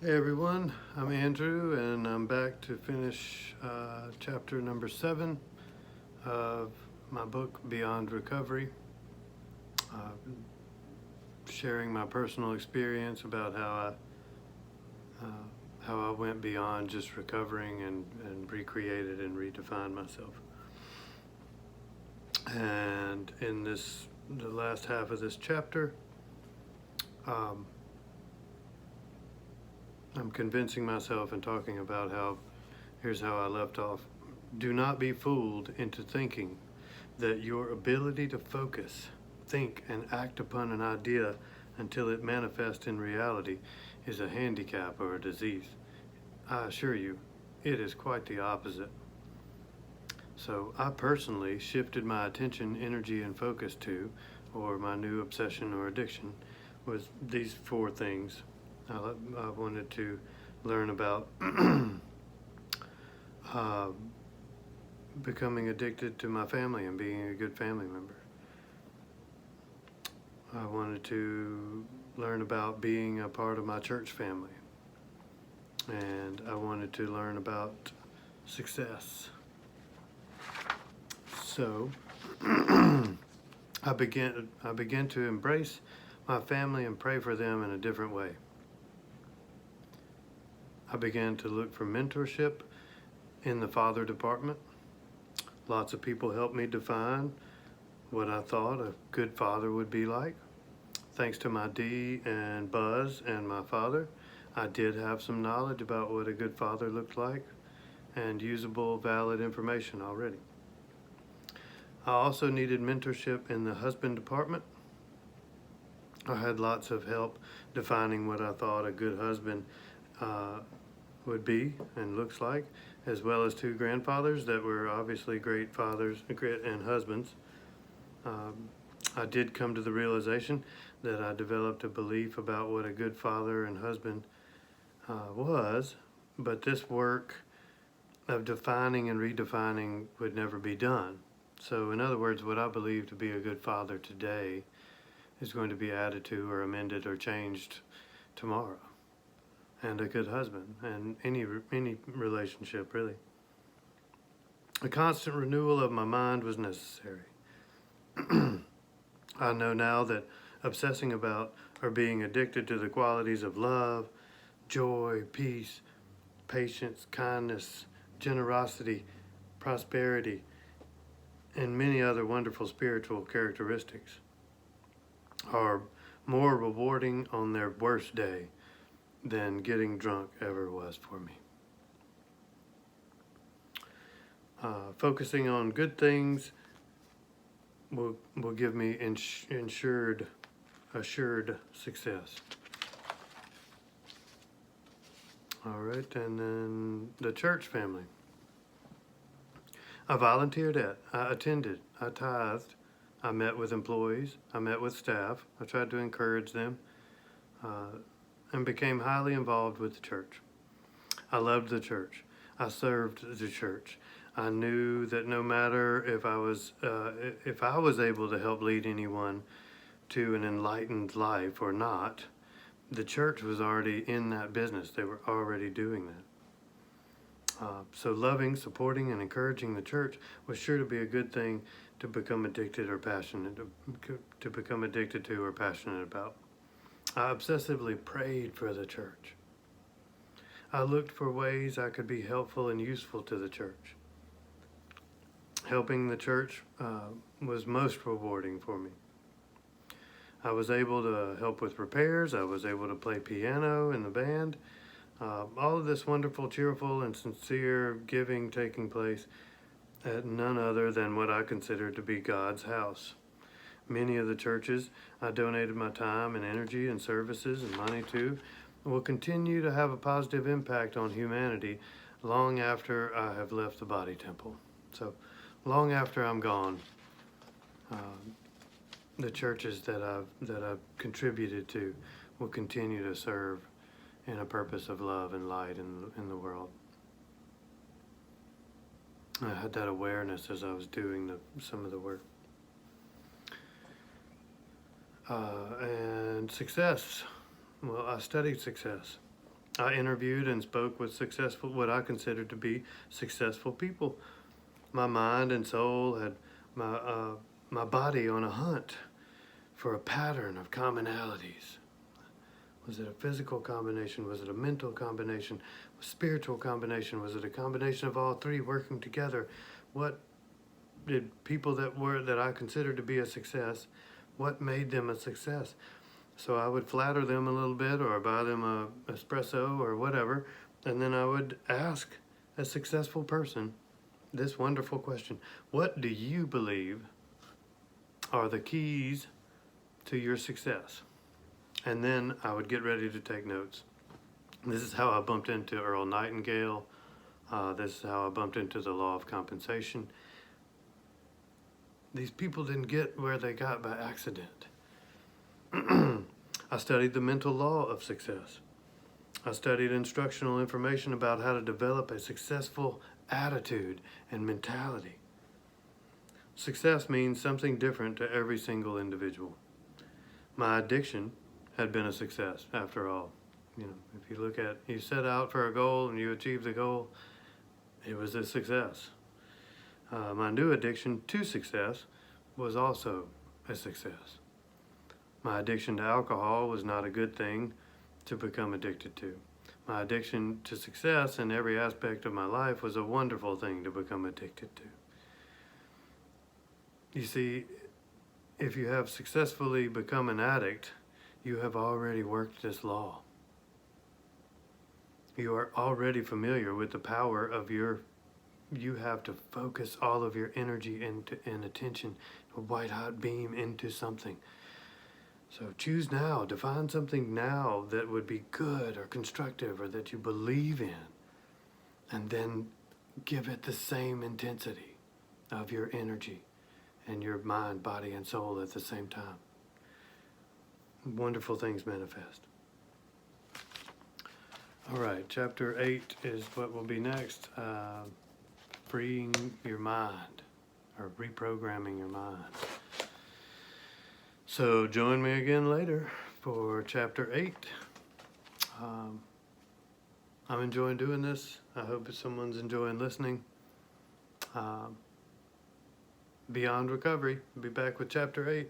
Hey everyone, I'm Andrew and I'm back to finish chapter number 7 of my book Beyond Recovery, sharing my personal experience about how I went beyond just recovering and recreated and redefined myself. And in the last half of this chapter, um, I'm convincing myself and talking about here's how I left off. Do not be fooled into thinking that your ability to focus, think, and act upon an idea until it manifests in reality is a handicap or a disease. I assure you, it is quite the opposite. So I personally shifted my attention, energy, and focus to, or my new obsession or addiction, was these 4 things. I wanted to learn about uh, becoming addicted to my family and being a good family member. I wanted to learn about being a part of my church family. And I wanted to learn about success. So I began to embrace my family and pray for them in a different way. I began to look for mentorship in the father department. Lots of people helped me define what I thought a good father would be like. Thanks to my D and Buzz and my father, I did have some knowledge about what a good father looked like and usable, valid information already. I also needed mentorship in the husband department. I had lots of help defining what I thought a good husband would be and looks like, as well as 2 grandfathers that were obviously great fathers and husbands. I did come to the realization that I developed a belief about what a good father and husband was, but this work of defining and redefining would never be done. So in other words, what I believe to be a good father today is going to be added to or amended or changed tomorrow. And a good husband and any relationship, really. A constant renewal of my mind was necessary. I know now that obsessing about or being addicted to the qualities of love, joy, peace, patience, kindness, generosity, prosperity, and many other wonderful spiritual characteristics are more rewarding on their worst day than getting drunk ever was for me. Focusing on good things will give me assured success. All right, and then the church family. I volunteered at, I attended, I tithed, I met with employees, I met with staff, I tried to encourage them, and became highly involved with the church. I loved the church. I served the church. I knew that no matter if I was able to help lead anyone to an enlightened life or not, the church was already in that business. They were already doing that. So loving, supporting, and encouraging the church was sure to be a good thing to become addicted or passionate to become addicted to or passionate about. I obsessively prayed for the church. I looked for ways I could be helpful and useful to the church. Helping the church was most rewarding for me. I was able to help with repairs. I was able to play piano in the band. All of this wonderful, cheerful, and sincere giving taking place at none other than what I consider to be God's house. Many of the churches I donated my time and energy and services and money to will continue to have a positive impact on humanity long after I have left the body temple. So long after I'm gone, the churches that I've contributed to will continue to serve in a purpose of love and light in the world. I had that awareness as I was doing some of the work. And success. Well, I studied success. I interviewed and spoke with what I considered to be successful people. My mind and soul had my body on a hunt for a pattern of commonalities. Was it a physical combination? Was it a mental combination? A spiritual combination? Was it a combination of all three working together? What did people that I considered to be a success, what made them a success? So I would flatter them a little bit or buy them a espresso or whatever, and then I would ask a successful person this wonderful question: what do you believe are the keys to your success? And then I would get ready to take notes. This is how I bumped into Earl Nightingale. This is how I bumped into the law of compensation. These people didn't get where they got by accident. I studied the mental law of success. I studied instructional information about how to develop a successful attitude and mentality. Success means something different to every single individual. My addiction had been a success, after all. You know, if you set out for a goal and you achieve the goal, it was a success. My new addiction to success was also a success. My addiction to alcohol was not a good thing to become addicted to. My addiction to success in every aspect of my life was a wonderful thing to become addicted to. You see, if you have successfully become an addict, you have already worked this law. You are already familiar with the power of you have to focus all of your energy and attention, a white hot beam into something. So choose now, define something now that would be good or constructive or that you believe in, and then give it the same intensity of your energy and your mind, body, and soul at the same time. Wonderful things manifest. All right, chapter 8 is what will be next. Freeing your mind, or reprogramming your mind. So join me again later for chapter 8. I'm enjoying doing this. I hope someone's enjoying listening. Beyond Recovery. Be back with chapter 8.